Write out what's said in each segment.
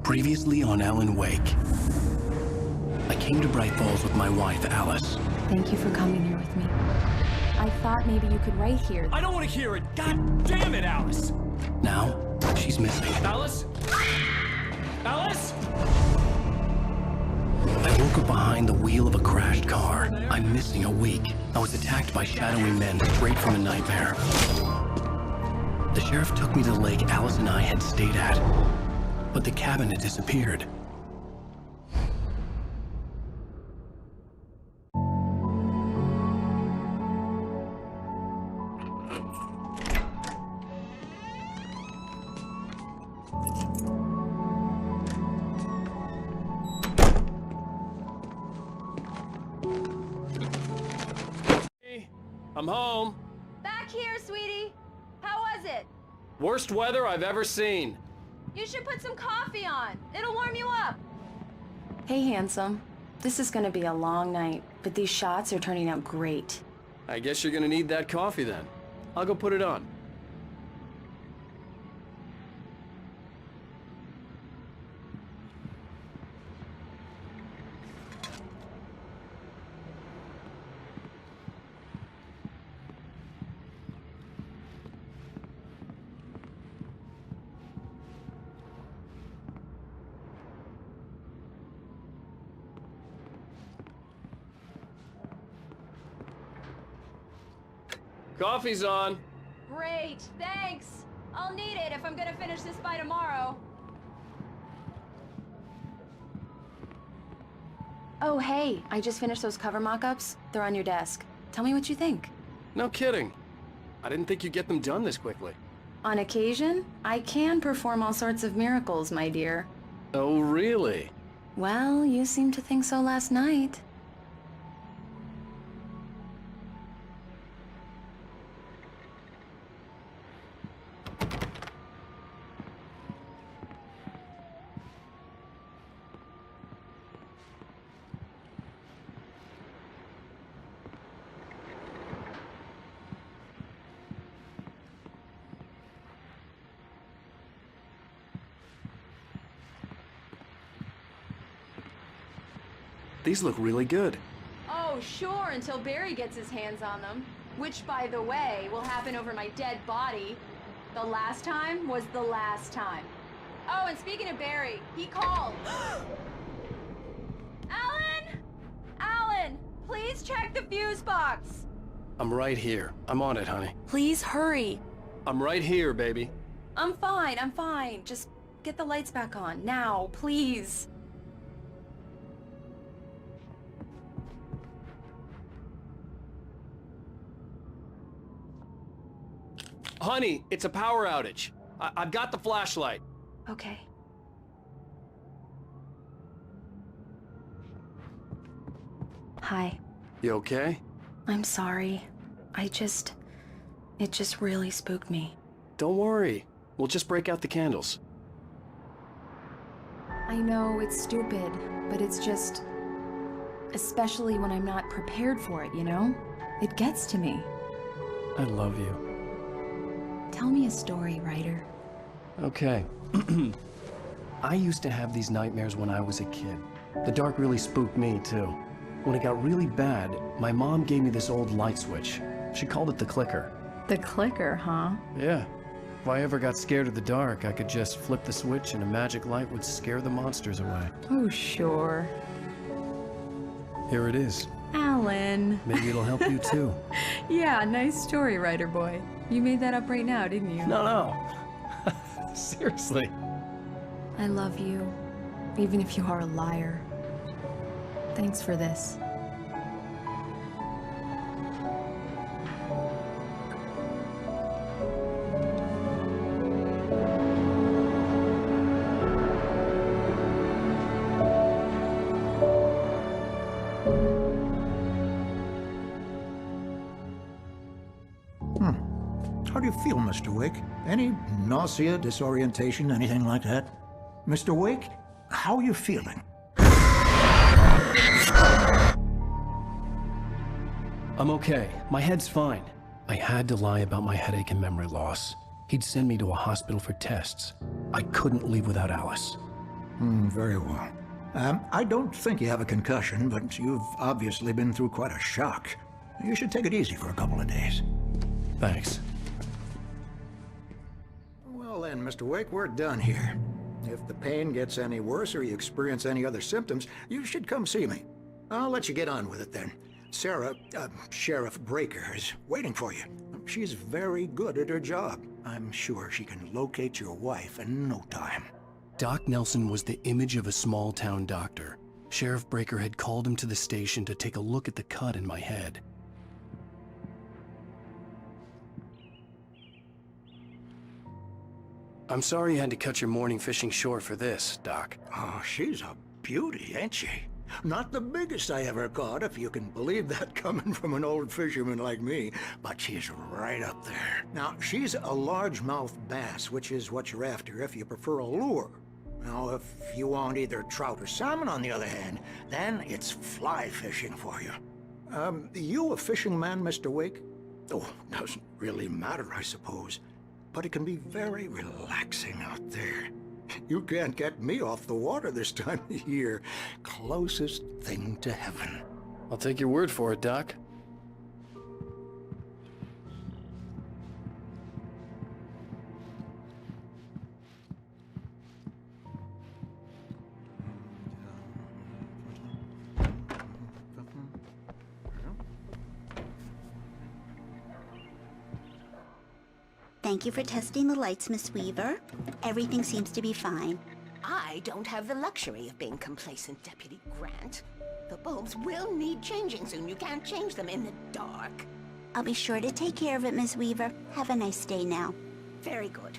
Previously on Alan Wake. I came to Bright Falls with my wife, Alice. Thank you for coming here with me. I thought maybe you could write here. I don't want to hear it! God damn it, Alice! Now, she's missing. Alice? Alice? I woke up behind the wheel of a crashed car. I'm missing a week. I was attacked by shadowy men straight from a nightmare. The sheriff took me to the lake Alice and I had stayed at, but the cabin had disappeared. I'm home. Back here, sweetie. How was it? Worst weather I've ever seen. You should put some coffee on. It'll warm you up. Hey, handsome. This is gonna be a long night, but these shots are turning out great. I guess you're gonna need that coffee then. I'll go put it on. Coffee's on. Great, thanks. I'll need it if I'm gonna finish this by tomorrow. Oh, hey, I just finished those cover mock-ups. They're on your desk. Tell me what you think. No kidding. I didn't think you'd get them done this quickly. On occasion, I can perform all sorts of miracles, my dear. Oh, really? Well, you seemed to think so last night. These look really good. Oh, sure, until Barry gets his hands on them. Which, by the way, will happen over my dead body. The last time was the last time. Oh, and speaking of Barry, he called. Alan! Alan, please check the fuse box. I'm right here. I'm on it, honey. Please hurry. I'm right here, baby. I'm fine. Just get the lights back on, now, please. Honey, it's a power outage. I've got the flashlight. Okay. Hi. You okay? I'm sorry. It just really spooked me. Don't worry. We'll just break out the candles. I know it's stupid, but it's just... especially when I'm not prepared for it, you know? It gets to me. I love you. Tell me a story, writer. Okay. I used to have these nightmares when I was a kid. The dark really spooked me, too. When it got really bad, my mom gave me this old light switch. She called it the clicker. The clicker, huh? Yeah. If I ever got scared of the dark, I could just flip the switch and a magic light would scare the monsters away. Oh, sure. Here it is. Alan. Maybe it'll help you, too. Yeah, nice story, writer boy. You made that up right now, didn't you? No. Seriously. I love you, even if you are a liar. Thanks for this. How do you feel, Mr. Wake? Any nausea, disorientation, anything like that? Mr. Wake, how are you feeling? I'm okay. My head's fine. I had to lie about my headache and memory loss. He'd send me to a hospital for tests. I couldn't leave without Alice. Very well. I don't think you have a concussion, but you've obviously been through quite a shock. You should take it easy for a couple of days. Thanks. Well then, Mr. Wake, we're done here. If the pain gets any worse or you experience any other symptoms, you should come see me. I'll let you get on with it then. Sarah, Sheriff Breaker, is waiting for you. She's very good at her job. I'm sure she can locate your wife in no time. Doc Nelson was the image of a small-town doctor. Sheriff Breaker had called him to the station to take a look at the cut in my head. I'm sorry you had to cut your morning fishing short for this, Doc. Oh, she's a beauty, ain't she? Not the biggest I ever caught, if you can believe that coming from an old fisherman like me, but she's right up there. Now, she's a largemouth bass, which is what you're after if you prefer a lure. Now, if you want either trout or salmon, on the other hand, then it's fly fishing for you. You a fishing man, Mr. Wake? Oh, doesn't really matter, I suppose. But it can be very relaxing out there. You can't get me off the water this time of year. Closest thing to heaven. I'll take your word for it, Doc. Thank you for testing the lights, Miss Weaver. Everything seems to be fine. I don't have the luxury of being complacent, Deputy Grant. The bulbs will need changing soon. You can't change them in the dark. I'll be sure to take care of it, Miss Weaver. Have a nice day now. Very good.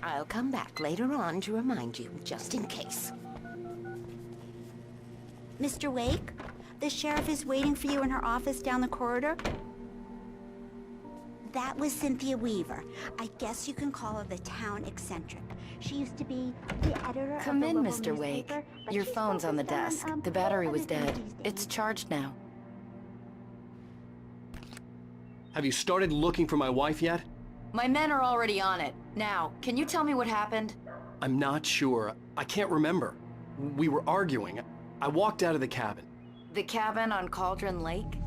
I'll come back later on to remind you, just in case. Mr. Wake, the sheriff is waiting for you in her office down the corridor. That was Cynthia Weaver. I guess you can call her the town eccentric. She used to be the editor Come of in, the Mr. local Wake. newspaper, but Your she's phone's on the focused desk. on, The battery was other dead. things these days. It's charged now. Have you started looking for my wife yet? My men are already on it. Now, can you tell me what happened? I'm not sure. I can't remember. We were arguing. I walked out of the cabin. The cabin on Cauldron Lake?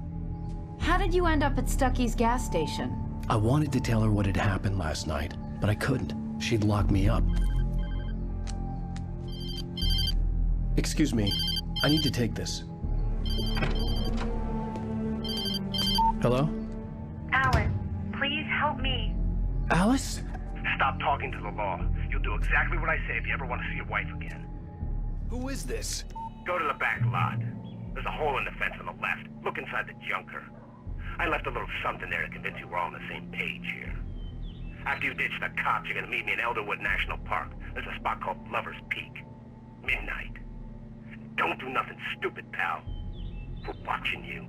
How did you end up at Stucky's gas station? I wanted to tell her what had happened last night, but I couldn't. She'd lock me up. Excuse me. I need to take this. Hello? Alice, please help me. Alice? Stop talking to the law. You'll do exactly what I say if you ever want to see your wife again. Who is this? Go to the back lot. There's a hole in the fence on the left. Look inside the junker. I left a little something there to convince you we're all on the same page here. After you ditch the cops, you're gonna meet me in Elderwood National Park. There's a spot called Lover's Peak. Midnight. Don't do nothing stupid, pal. We're watching you.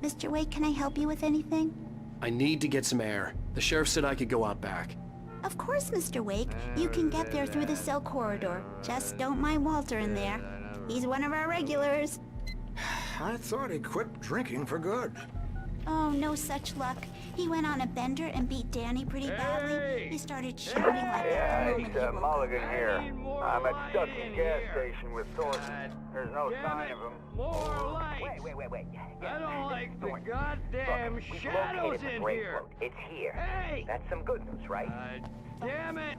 Mr. Wake, can I help you with anything? I need to get some air. The sheriff said I could go out back. Of course, Mr. Wake. You can get there through the cell corridor. Just don't mind Walter in there. He's one of our regulars. I thought he quit drinking for good. Oh, no such luck. He went on a bender and beat Danny pretty badly. He started shouting like that the moment he woke up. Mulligan here. I'm at Stucky's gas station with Thornton. There's no sign of him. More light! Wait. I don't like the Thornton. goddamn Look, we've shadows located the in grave here! float. It's here. Hey! That's some good news, right? Damn it!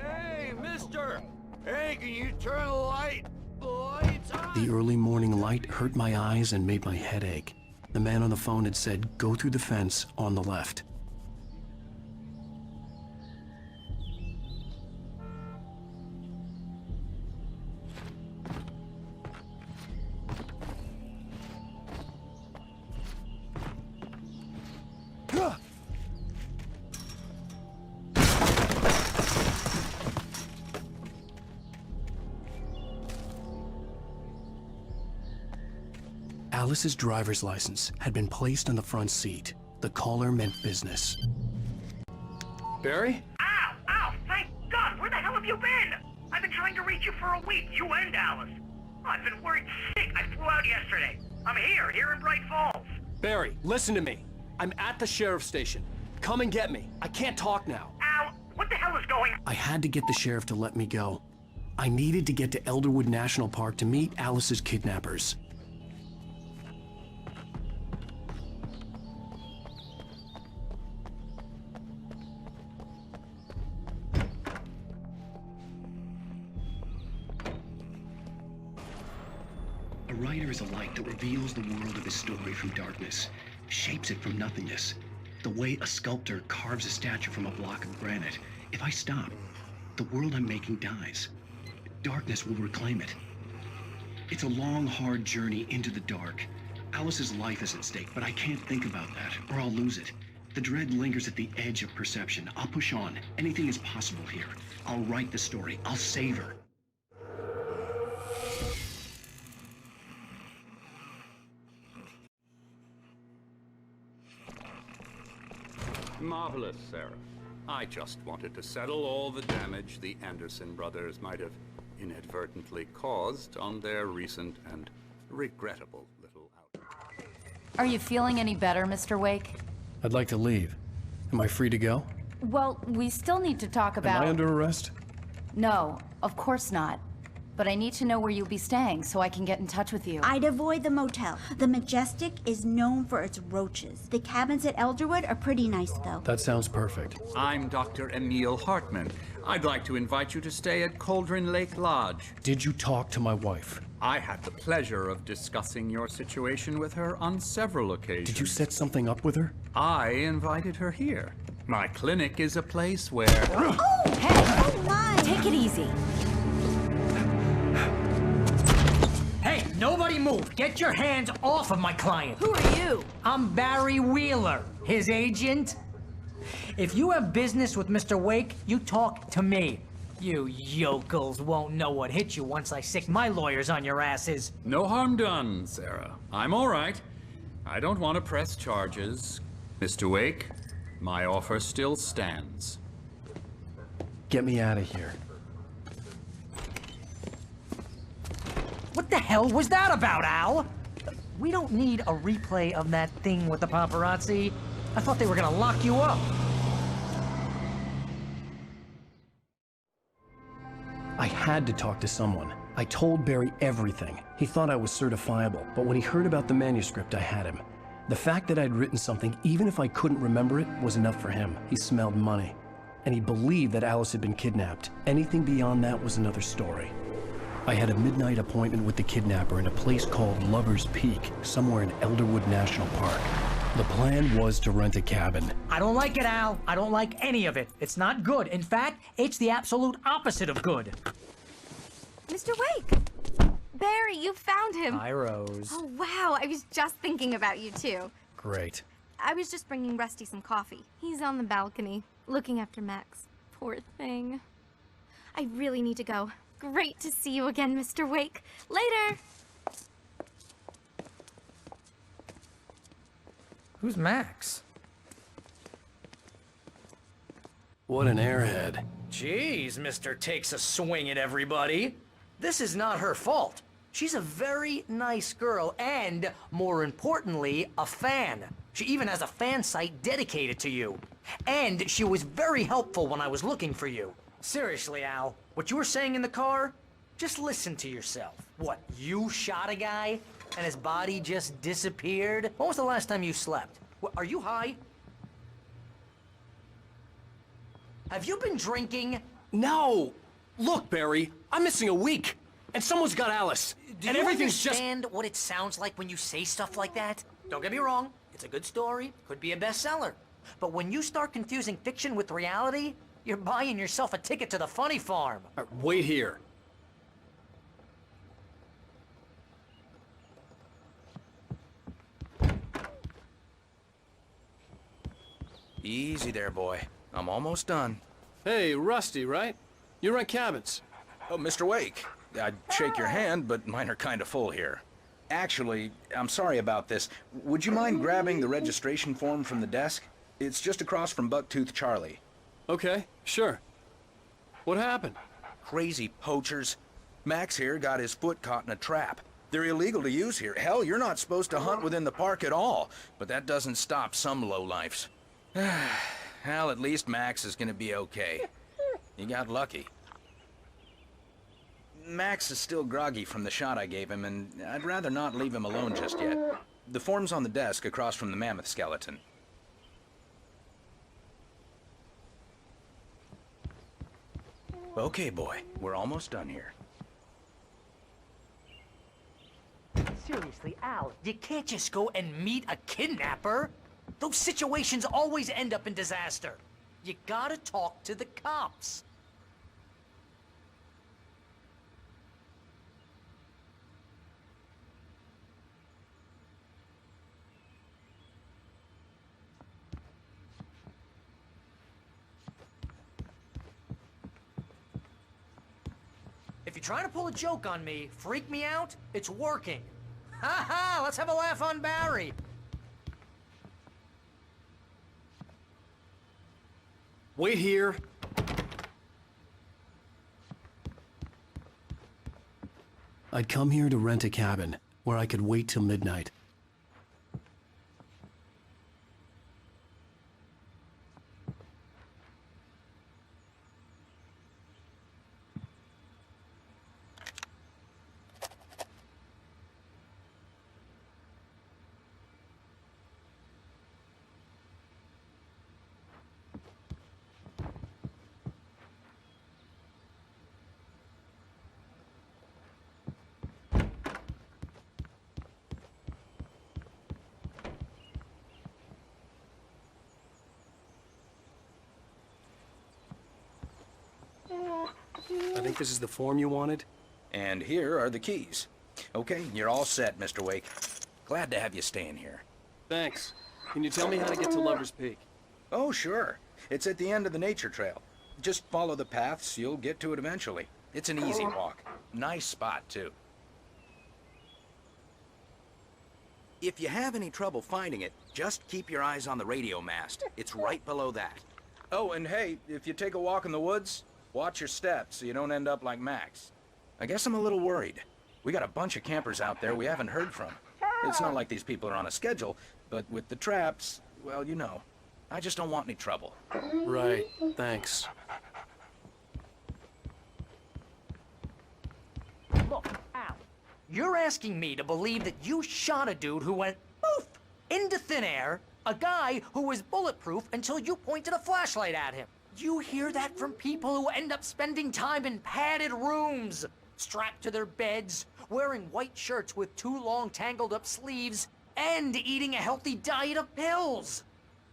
Hey, mister! Hey, can you turn the light? The light's on! The early morning light hurt my eyes and made my head ache. The man on the phone had said, go through the fence on the left. Alice's driver's license had been placed on the front seat. The caller meant business. Barry? Ow! Ow! Thank God! Where the hell have you been? I've been trying to reach you for a week, you and Alice. I've been worried sick. I flew out yesterday. I'm here in Bright Falls. Barry, listen to me. I'm at the sheriff's station. Come and get me. I can't talk now. Al, what the hell is going on? I had to get the sheriff to let me go. I needed to get to Elderwood National Park to meet Alice's kidnappers. A writer is a light that reveals the world of his story from darkness, shapes it from nothingness. The way a sculptor carves a statue from a block of granite. If I stop, the world I'm making dies. Darkness will reclaim it. It's a long, hard journey into the dark. Alice's life is at stake, but I can't think about that, or I'll lose it. The dread lingers at the edge of perception. I'll push on. Anything is possible here. I'll write the story. I'll save her. Marvelous, Sarah. I just wanted to settle all the damage the Anderson brothers might have inadvertently caused on their recent and regrettable little outing. Are you feeling any better, Mr. Wake? I'd like to leave. Am I free to go? Well, we still need to talk about... Am I under arrest? No, of course not. But I need to know where you'll be staying so I can get in touch with you. I'd avoid the motel. The Majestic is known for its roaches. The cabins at Elderwood are pretty nice, though. That sounds perfect. I'm Dr. Emil Hartman. I'd like to invite you to stay at Cauldron Lake Lodge. Did you talk to my wife? I had the pleasure of discussing your situation with her on several occasions. Did you set something up with her? I invited her here. My clinic is a place where... Oh, hey! Oh, my! Take it easy. Hey, nobody move! Get your hands off of my client! Who are you? I'm Barry Wheeler, his agent. If you have business with Mr. Wake, you talk to me. You yokels won't know what hit you once I sick my lawyers on your asses. No harm done, Sarah. I'm all right. I don't want to press charges. Mr. Wake, my offer still stands. Get me out of here. What the hell was that about, Al? We don't need a replay of that thing with the paparazzi. I thought they were gonna lock you up. I had to talk to someone. I told Barry everything. He thought I was certifiable, but when he heard about the manuscript, I had him. The fact that I'd written something, even if I couldn't remember it, was enough for him. He smelled money. And he believed that Alice had been kidnapped. Anything beyond that was another story. I had a midnight appointment with the kidnapper in a place called Lover's Peak, somewhere in Elderwood National Park. The plan was to rent a cabin. I don't like it, Al. I don't like any of it. It's not good. In fact, it's the absolute opposite of good. Mr. Wake! Barry, you found him! Hi, Rose. Oh, wow. I was just thinking about you, too. Great. I was just bringing Rusty some coffee. He's on the balcony, looking after Max. Poor thing. I really need to go. Great to see you again, Mr. Wake. Later! Who's Max? What an airhead. Jeez, Mr. Takes a swing at everybody. This is not her fault. She's a very nice girl and, more importantly, a fan. She even has a fan site dedicated to you. And she was very helpful when I was looking for you. Seriously, Al, what you were saying in the car, just listen to yourself. What, you shot a guy and his body just disappeared? When was the last time you slept? What, are you high? Have you been drinking? No! Look, Barry, I'm missing a week, and someone's got Alice. Do and you everything's understand what it sounds like when you say stuff like that? Don't get me wrong, it's a good story, could be a bestseller. But when you start confusing fiction with reality, you're buying yourself a ticket to the funny farm. Wait here. Easy there, boy. I'm almost done. Hey, Rusty, right? You rent cabins. Oh, Mr. Wake. I'd shake your hand, but mine are kind of full here. Actually, I'm sorry about this. Would you mind grabbing the registration form from the desk? It's just across from Bucktooth Charlie. Okay, sure. What happened? Crazy poachers. Max here got his foot caught in a trap. They're illegal to use here. Hell, you're not supposed to hunt within the park at all. But that doesn't stop some lowlifes. Well, at least Max is gonna be okay. He got lucky. Max is still groggy from the shot I gave him, and I'd rather not leave him alone just yet. The form's on the desk across from the mammoth skeleton. Okay, boy. We're almost done here. Seriously, Al, you can't just go and meet a kidnapper. Those situations always end up in disaster. You gotta talk to the cops. If you're trying to pull a joke on me, freak me out, it's working. Ha ha! Let's have a laugh on Barry. Wait here. I'd come here to rent a cabin where I could wait till midnight. I think this is the form you wanted. And here are the keys. Okay, you're all set, Mr. Wake. Glad to have you staying here. Thanks. Can you tell me how to get to Lover's Peak? Oh, sure. It's at the end of the nature trail. Just follow the paths, you'll get to it eventually. It's an easy walk. Nice spot, too. If you have any trouble finding it, just keep your eyes on the radio mast. It's right below that. Oh, and hey, if you take a walk in the woods, watch your steps so you don't end up like Max. I guess I'm a little worried. We got a bunch of campers out there we haven't heard from. It's not like these people are on a schedule, but with the traps, well, you know. I just don't want any trouble. Right, thanks. Look, Al, you're asking me to believe that you shot a dude who went poof into thin air, a guy who was bulletproof until you pointed a flashlight at him. You hear that from people who end up spending time in padded rooms, strapped to their beds, wearing white shirts with too long tangled up sleeves, and eating a healthy diet of pills.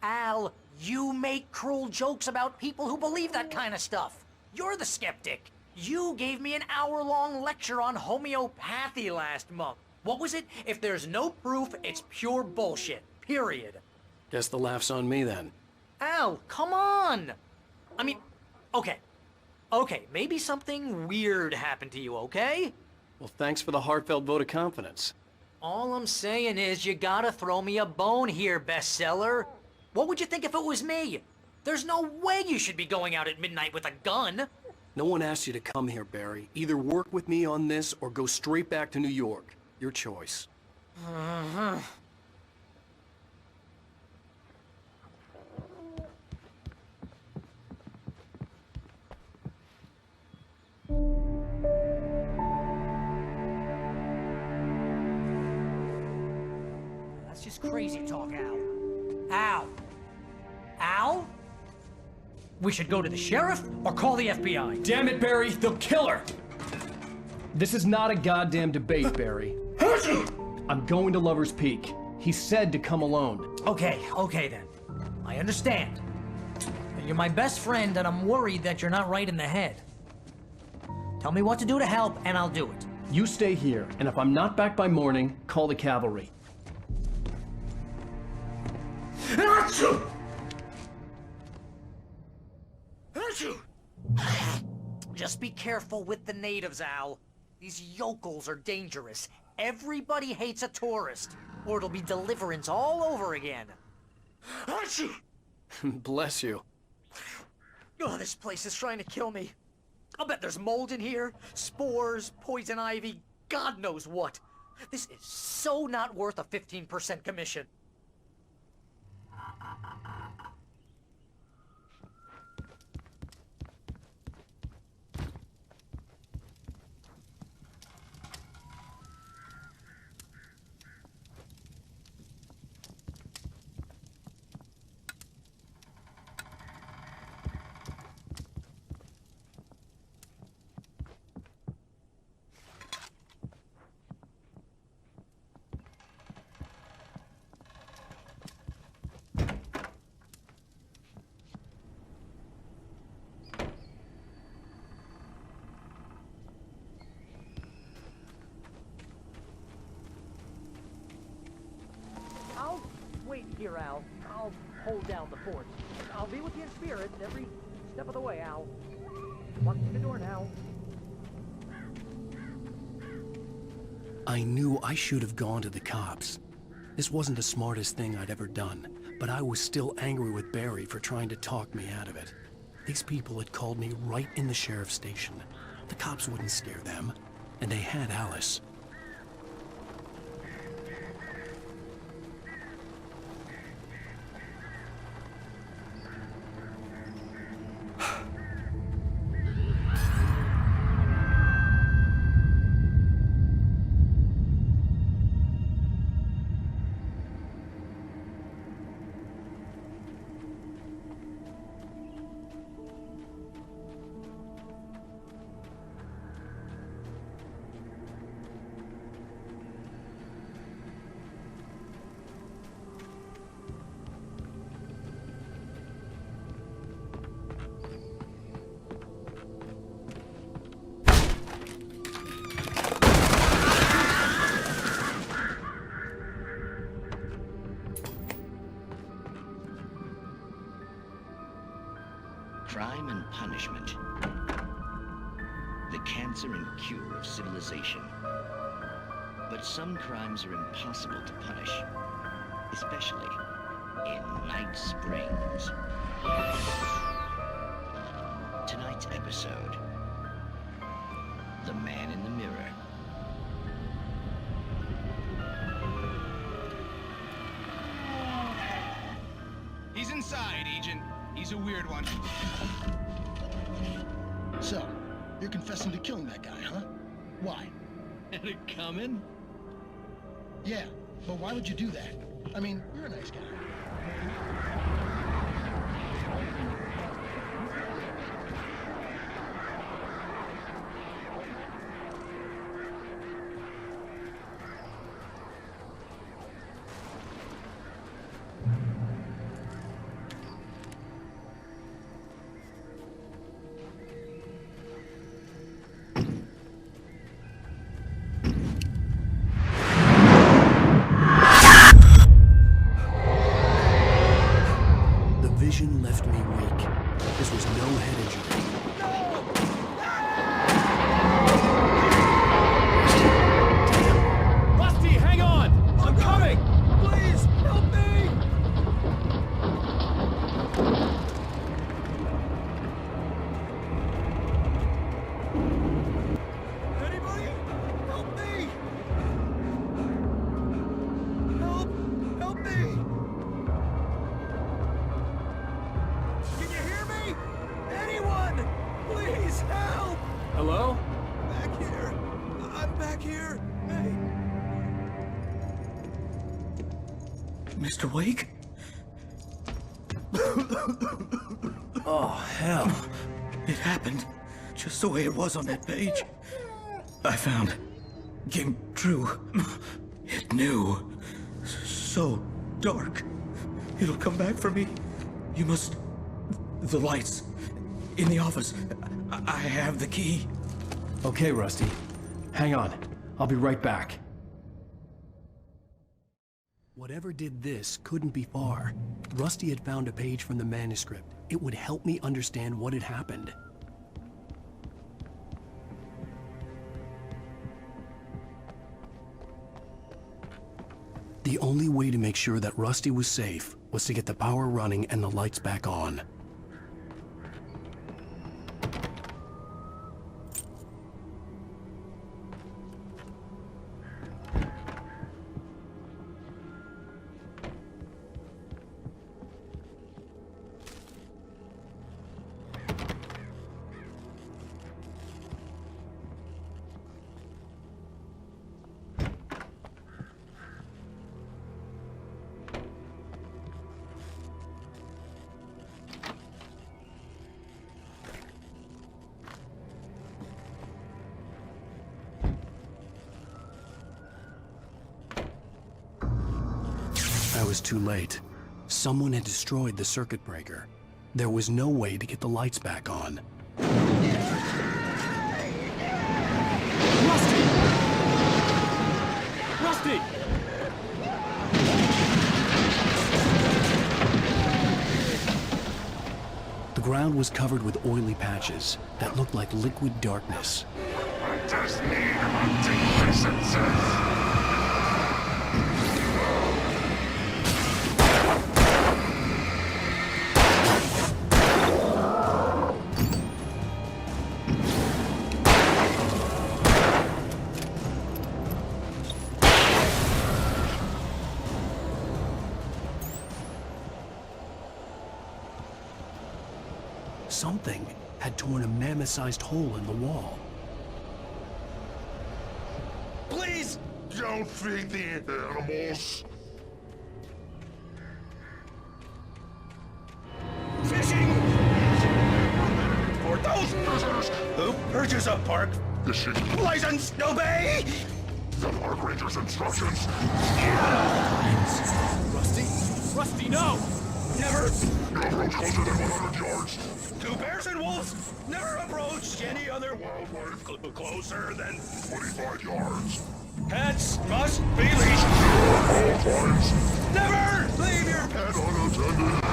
Al, you make cruel jokes about people who believe that kind of stuff. You're the skeptic. You gave me an hour-long lecture on homeopathy last month. What was it? If there's no proof, it's pure bullshit. Period. Guess the laugh's on me then. Al, come on! I mean, okay, maybe something weird happened to you, okay? Well, thanks for the heartfelt vote of confidence. All I'm saying is you gotta throw me a bone here, bestseller. What would you think if it was me? There's no way you should be going out at midnight with a gun. No one asked you to come here, Barry. Either work with me on this or go straight back to New York. Your choice. That's just crazy talk, Al. Al? Al? We should go to the sheriff or call the FBI. Damn it, Barry, they'll kill her! This is not a goddamn debate, Barry. I'm going to Lover's Peak. He said to come alone. Okay then. I understand. You're my best friend and I'm worried that you're not right in the head. Tell me what to do to help and I'll do it. You stay here, and if I'm not back by morning, call the cavalry. Just be careful with the natives, Al. These yokels are dangerous. Everybody hates a tourist, or it'll be Deliverance all over again. Bless you. Oh, this place is trying to kill me. I'll bet there's mold in here, spores, poison ivy, God knows what. This is so not worth a 15% commission. Wait here, Al. I'll hold down the fort. I'll be with you in spirit every step of the way, Al. Locking the door now. I knew I should have gone to the cops. This wasn't the smartest thing I'd ever done, but I was still angry with Barry for trying to talk me out of it. These people had called me right in the sheriff's station. The cops wouldn't scare them, and they had Alice. Crime and punishment. The cancer and cure of civilization. But some crimes are impossible to punish, especially in Night Springs. Tonight's episode, The Man in the Mirror. He's inside, Agent. He's a weird one. So, you're confessing to killing that guy, huh? Why? Had it coming? Yeah, but why would you do that? I mean, you're a nice guy. Vision left me weak. This was no head injury. Rusty, hang on! I'm coming! Please, help me! Anybody? Help me! Help me! Can you hear me? Anyone? Please help! Hello? Back here. I'm back here. Hey. Mr. Wake? Oh, hell. It happened just the way it was on that page. I found. Came true. It knew. So dark. It'll come back for me. You must... The lights. In the office. I have the key. Okay, Rusty. Hang on. I'll be right back. Whatever did this couldn't be far. Rusty had found a page from the manuscript. It would help me understand what had happened. The only way to make sure that Rusty was safe was to get the power running and the lights back on. I was too late. Someone had destroyed the circuit breaker. There was no way to get the lights back on. Rusty! Rusty! The ground was covered with oily patches that looked like liquid darkness. I just need decency. Something had torn a mammoth-sized hole in the wall. Please! Don't feed the animals. Fishing! For those visitors who purchase a park fishing license, obey the park ranger's instructions. Rusty? Rusty, no! Never! No approach closer than 100 yards. To bears and wolves, never approach any other wildlife closer than 25 yards. Pets must be leashed. At all times. Never leave your pet unattended.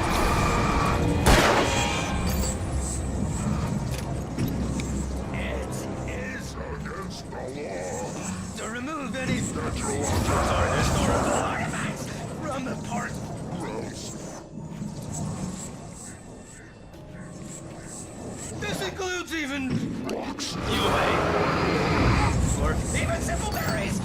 It is against the law to remove any natural objects or historical artifacts from the park. grounds. This includes even Rocks. you may, or even simple berries.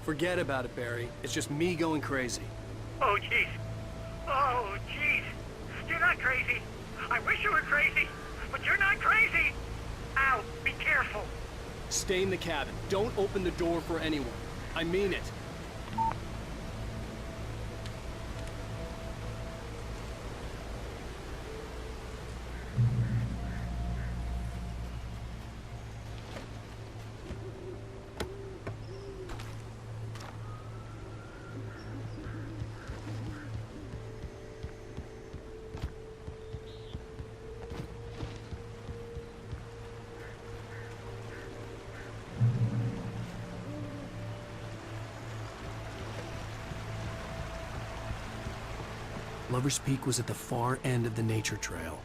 Forget about it, Barry. It's just me going crazy. Oh, jeez. Oh, jeez. You're not crazy. I wish you were crazy, but you're not crazy. Ow, be careful. Stay in the cabin. Don't open the door for anyone. I mean it. Lover's Peak was at the far end of the nature trail.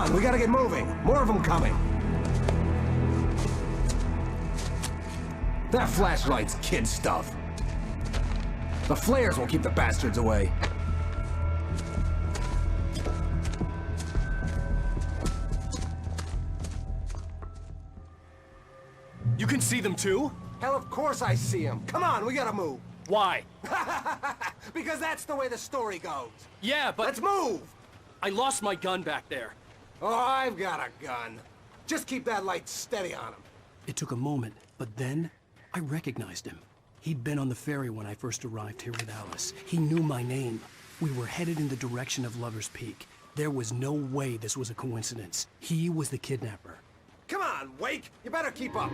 on, we gotta get moving. More of them coming. That flashlight's kid stuff. The flares will keep the bastards away. You can see them too? Hell, of course I see them. Come on, we gotta move. Why? Because that's the way the story goes. Yeah, but... Let's move! I lost my gun back there. Oh, I've got a gun. Just keep that light steady on him. It took a moment, but then I recognized him. He'd been on the ferry when I first arrived here with Alice. He knew my name. We were headed in the direction of Lover's Peak. There was no way this was a coincidence. He was the kidnapper. Come on, Wake! You better keep up.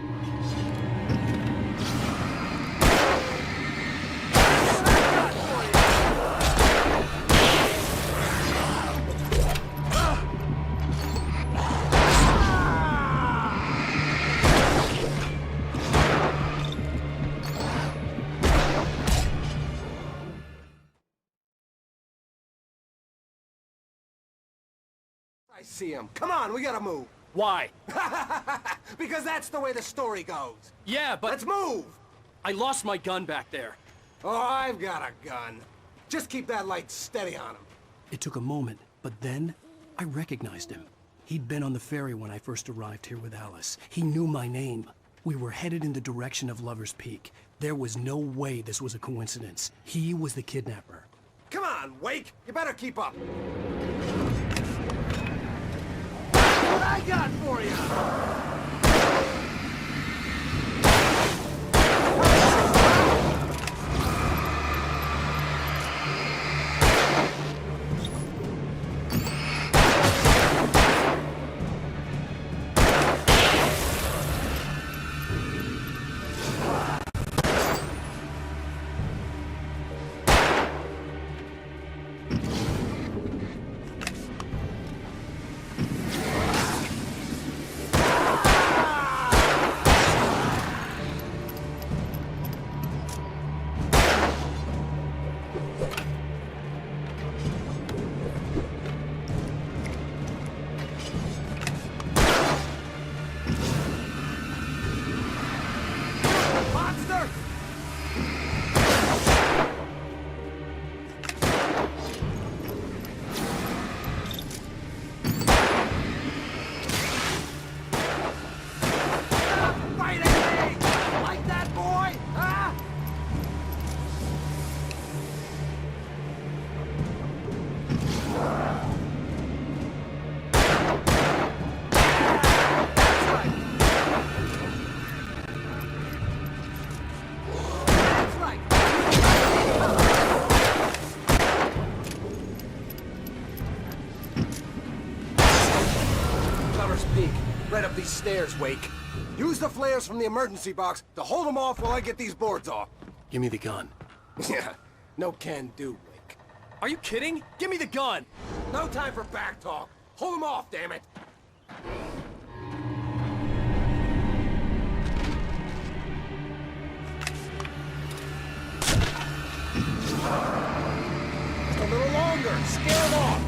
I see him. Come on, we gotta move. Why? Because that's the way the story goes. Yeah, but... Let's move! I lost my gun back there. Oh, I've got a gun. Just keep that light steady on him. It took a moment, but then I recognized him. He'd been on the ferry when I first arrived here with Alice. He knew my name. We were headed in the direction of Lover's Peak. There was no way this was a coincidence. He was the kidnapper. Come on, Wake! You better keep up. What I got for you? Right up these stairs, Wake. Use the flares from the emergency box to hold them off while I get these boards off. Give me the gun. Yeah, no can do, Wake. Are you kidding? Give me the gun! No time for back talk. Hold them off, damn it. Just a little longer. Scare them off.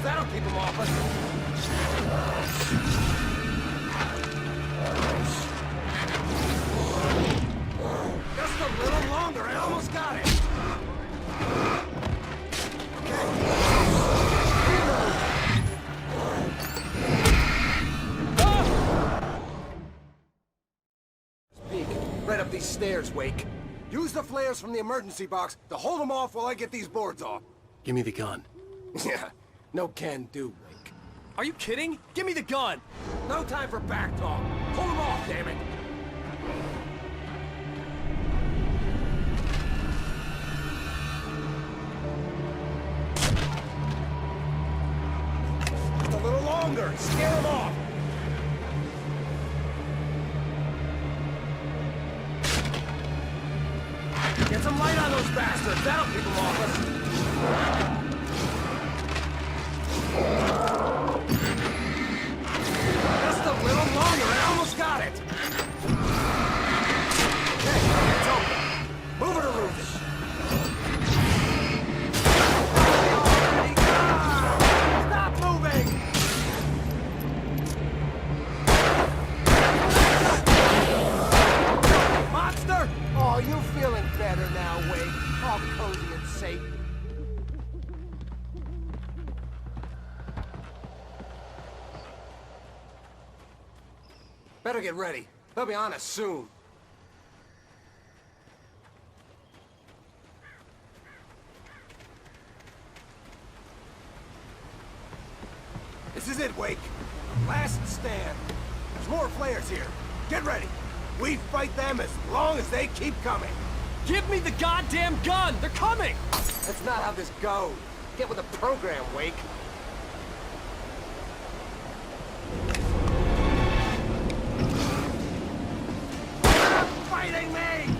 That'll keep them off us. Just a little longer. I almost got it. Speak. Right up these stairs, Wake. Use the flares from the emergency box to hold them off while I get these boards off. Give me the gun. Yeah, no can do, Wake. Are you kidding? Give me the gun! No time for back talk. Hold them off, damn it. Just a little longer. Scare them off. Get some light on those bastards. That'll keep them off us. Just a little longer. I almost got it. Okay, it's open. Move it or lose You feeling better now, Wade? All cozy and safe. Better get ready. They'll be on us soon. This is it, Wake. Last stand. There's more flares here. Get ready. We fight them as long as they keep coming. Give me the goddamn gun! They're coming! That's not how this goes. Get with the program, Wake. Stop fighting me!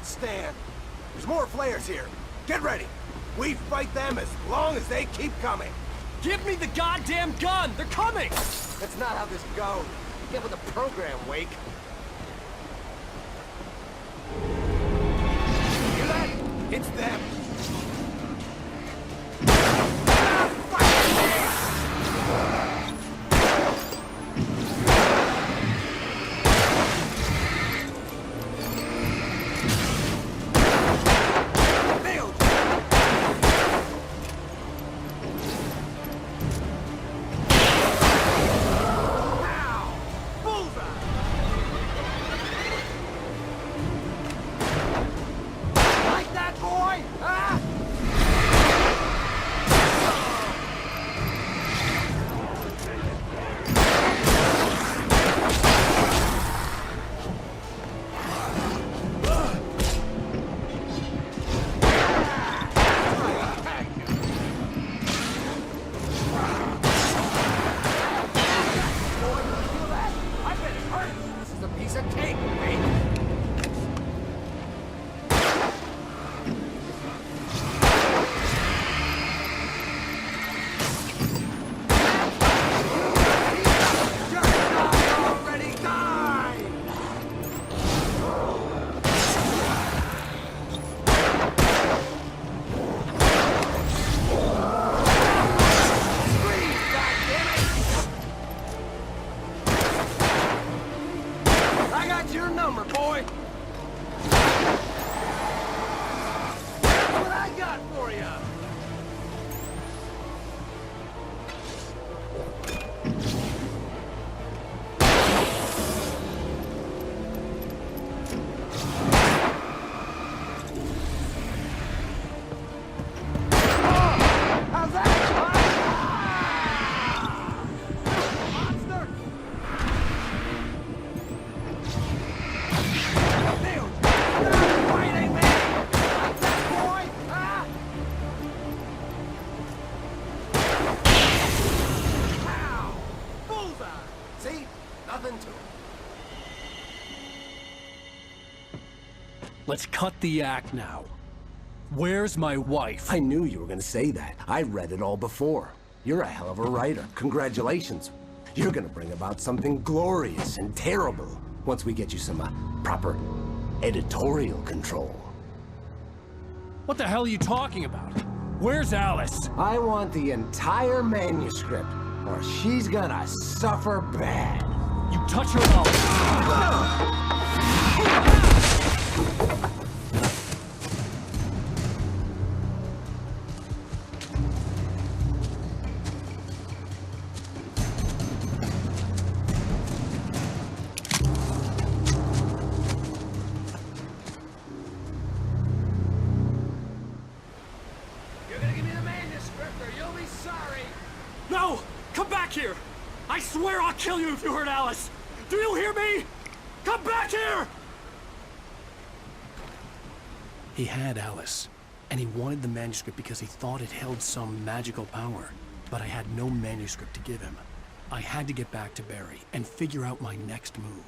Stand. There's more flares here. Get ready. We fight them as long as they keep coming. Give me the goddamn gun! They're coming! That's not how this goes. Get with the program, Wake. Hear that? It's them. Let's cut the act now. Where's my wife? I knew you were gonna say that. I read it all before. You're a hell of a writer. Congratulations. You're gonna bring about something glorious and terrible once we get you some proper editorial control. What the hell are you talking about? Where's Alice? I want the entire manuscript, or she's gonna suffer bad. You touch her up. You're gonna give me the manuscript or you'll be sorry. No! Come back here! I swear I'll kill you if you hurt Alice! Do you hear me? Come back here! He had Alice, and he wanted the manuscript because he thought it held some magical power. But I had no manuscript to give him. I had to get back to Barry and figure out my next move.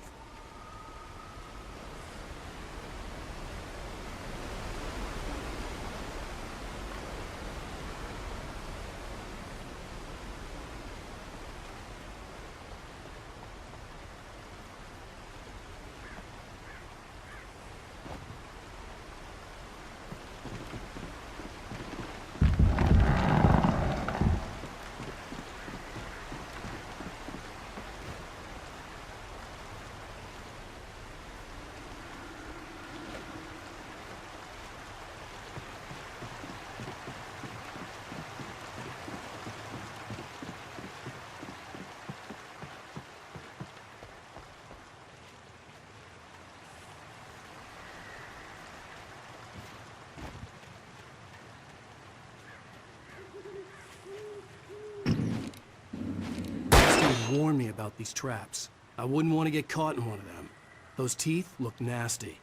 Warn me about these traps. I wouldn't want to get caught in one of them. Those teeth look nasty.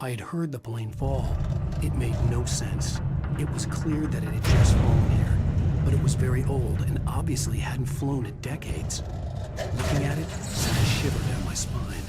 I had heard the plane fall. It made no sense. It was clear that it had just flown here, but it was very old and obviously hadn't flown in decades. Looking at it sent a shiver down my spine.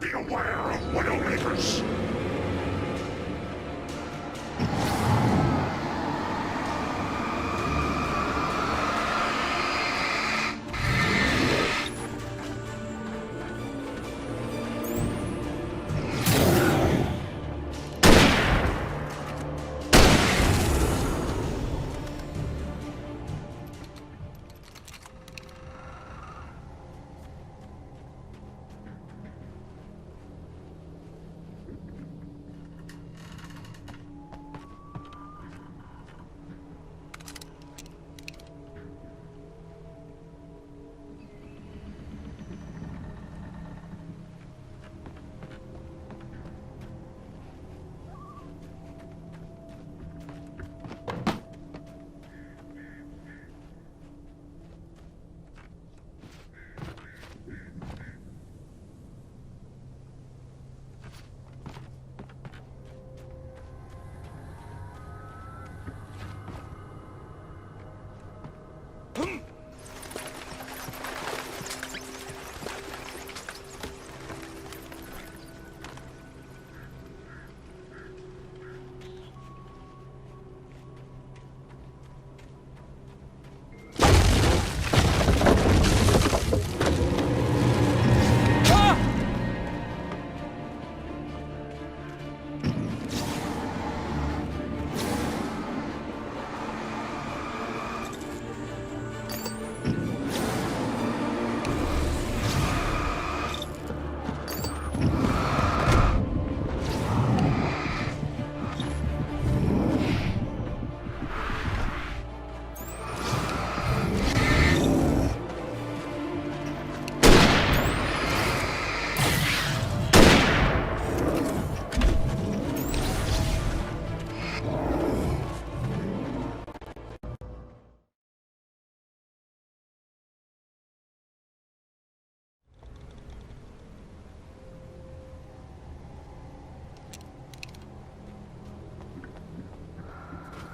Be aware of Widowmakers.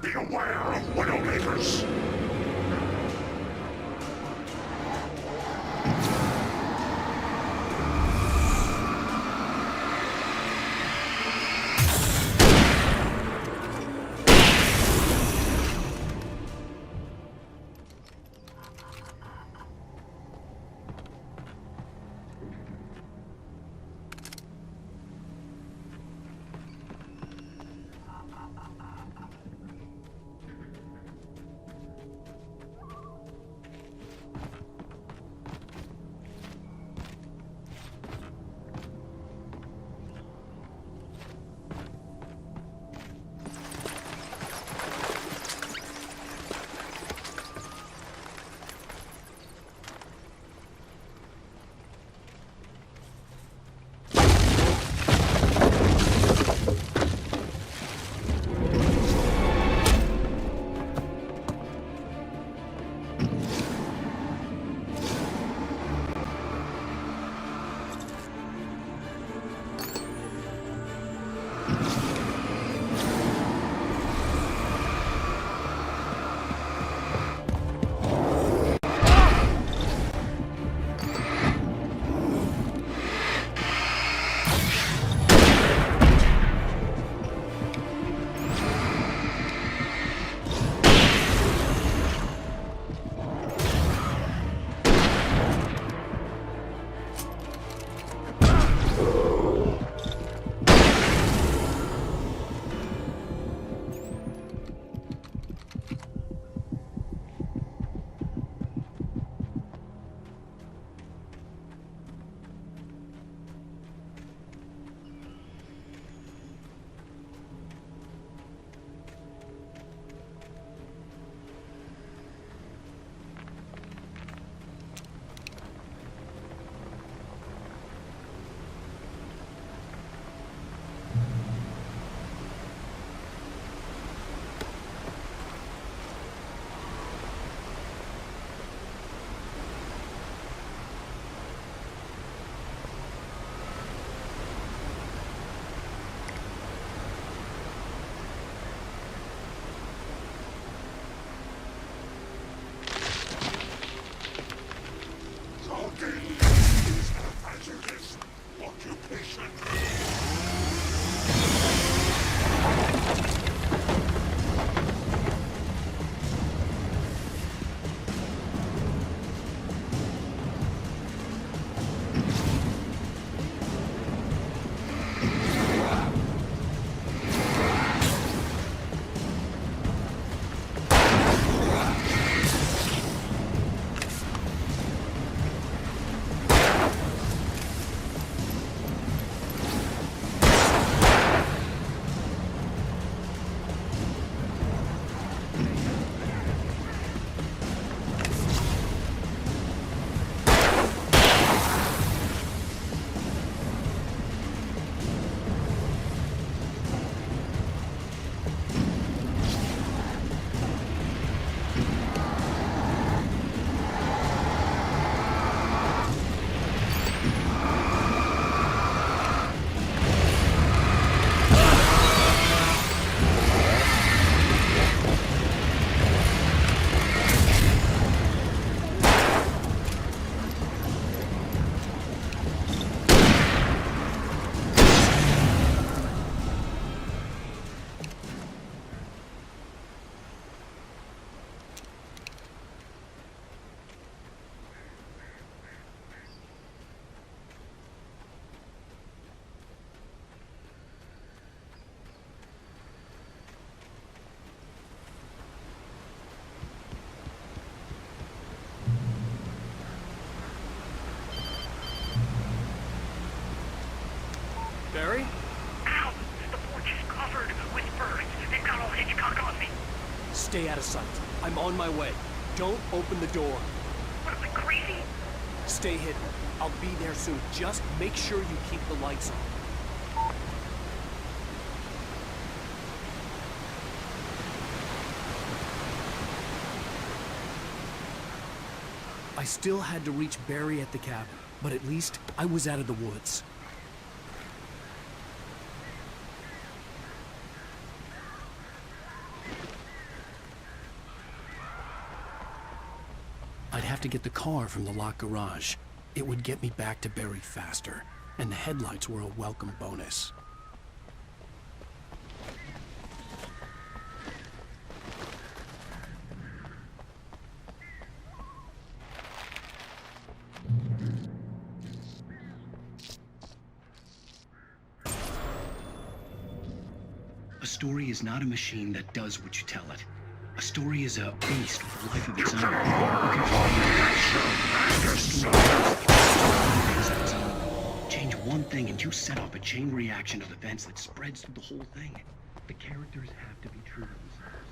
Be aware of Widowmakers. Barry? Ow! The porch is covered with birds. They've got all Hitchcock on me. Stay out of sight. I'm on my way. Don't open the door. What, am I crazy? Stay hidden. I'll be there soon. Just make sure you keep the lights on. I still had to reach Barry at the cabin, but at least I was out of the woods. I'd have to get the car from the locked garage. It would get me back to Barry faster, and the headlights were a welcome bonus. A story is not a machine that does what you tell it. A story is a beast with a life of its own. Change one thing and you set off a chain reaction of events that spreads through the whole thing. The characters have to be true to themselves.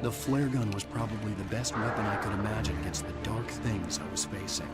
The flare gun was probably the best weapon I could imagine against the dark things I was facing.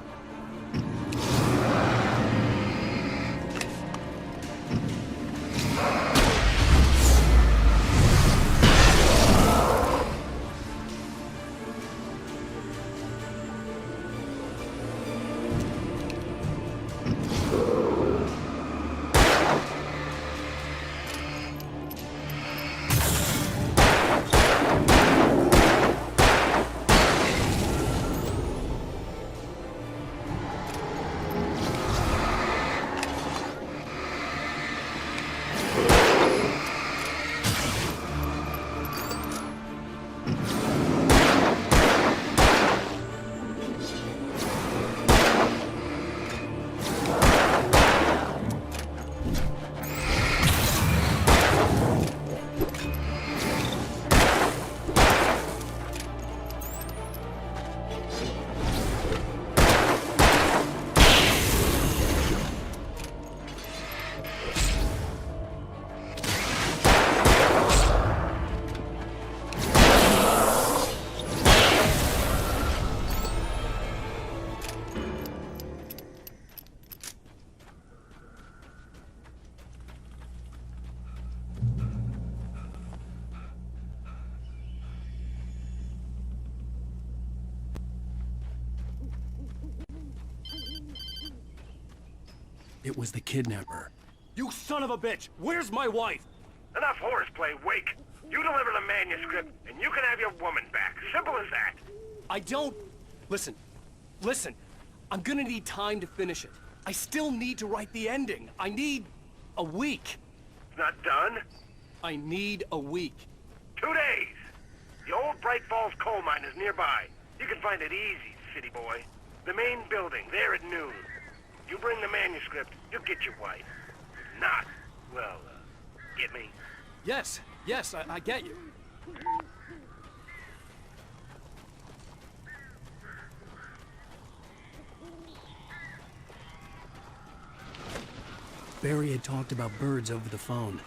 It was the kidnapper. You son of a bitch! Where's my wife? Enough horseplay, Wake. You deliver the manuscript, and you can have your woman back. Simple as that. I don't... Listen. I'm gonna need time to finish it. I still need to write the ending. I need a week. It's not done? I need a week. 2 days. The old Bright Falls coal mine is nearby. You can find it easy, city boy. The main building, there at noon. You bring the manuscript, you'll get your wife. If not, well, get me? Yes, I get you. Barry had talked about birds over the phone.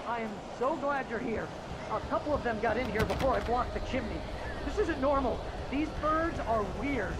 I am so glad you're here. A couple of them got in here before I blocked the chimney. This isn't normal. These birds are weird.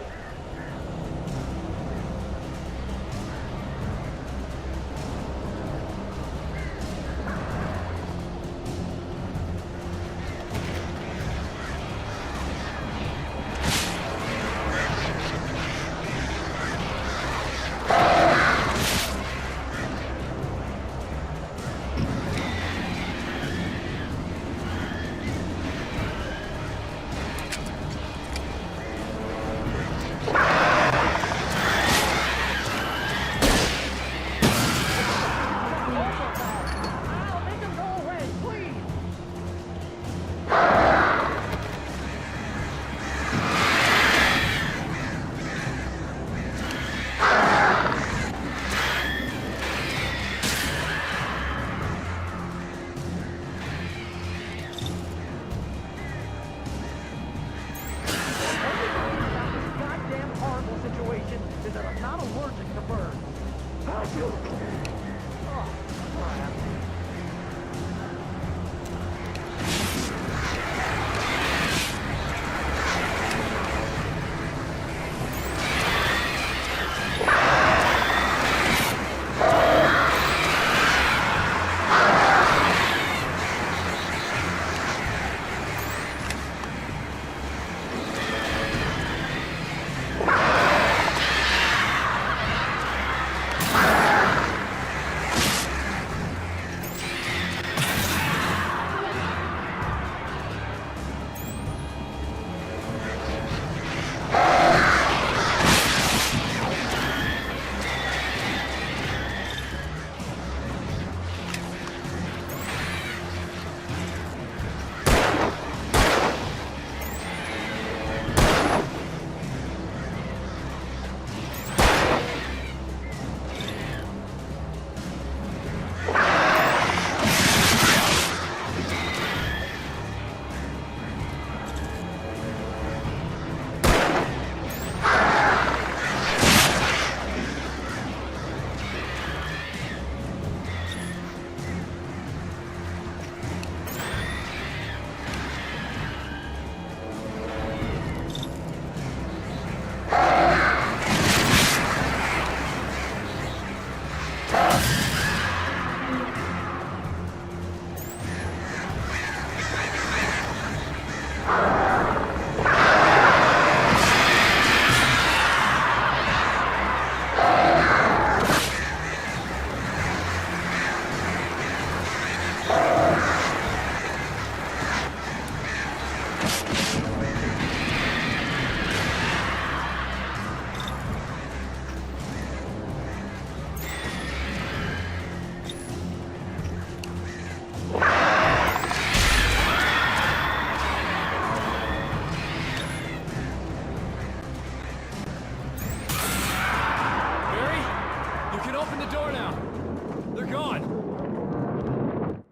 gone!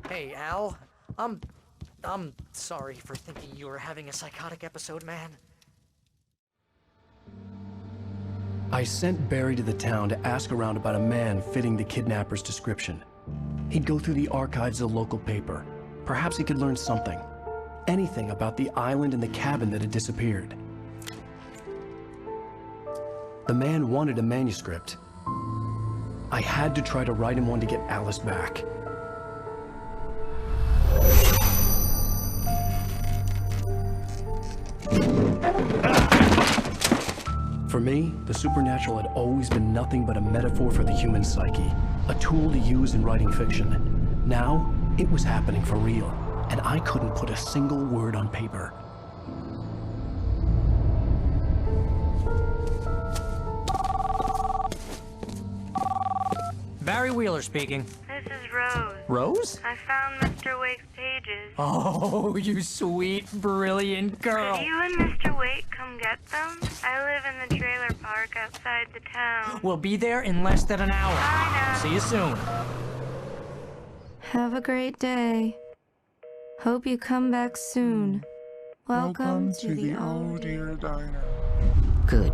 Hey, Al. I'm sorry for thinking you were having a psychotic episode, man. I sent Barry to the town to ask around about a man fitting the kidnapper's description. He'd go through the archives of the local paper. Perhaps he could learn something. Anything about the island and the cabin that had disappeared. The man wanted a manuscript. I had to try to write him one to get Alice back. For me, the supernatural had always been nothing but a metaphor for the human psyche, a tool to use in writing fiction. Now, it was happening for real, and I couldn't put a single word on paper. Barry Wheeler speaking. This is Rose. Rose? I found Mr. Wake's pages. Oh, you sweet, brilliant girl. Could you and Mr. Wake come get them? I live in the trailer park outside the town. We'll be there in less than an hour. Bye now. See you soon. Have a great day. Hope you come back soon. Welcome to the Oh Dear Diner. Good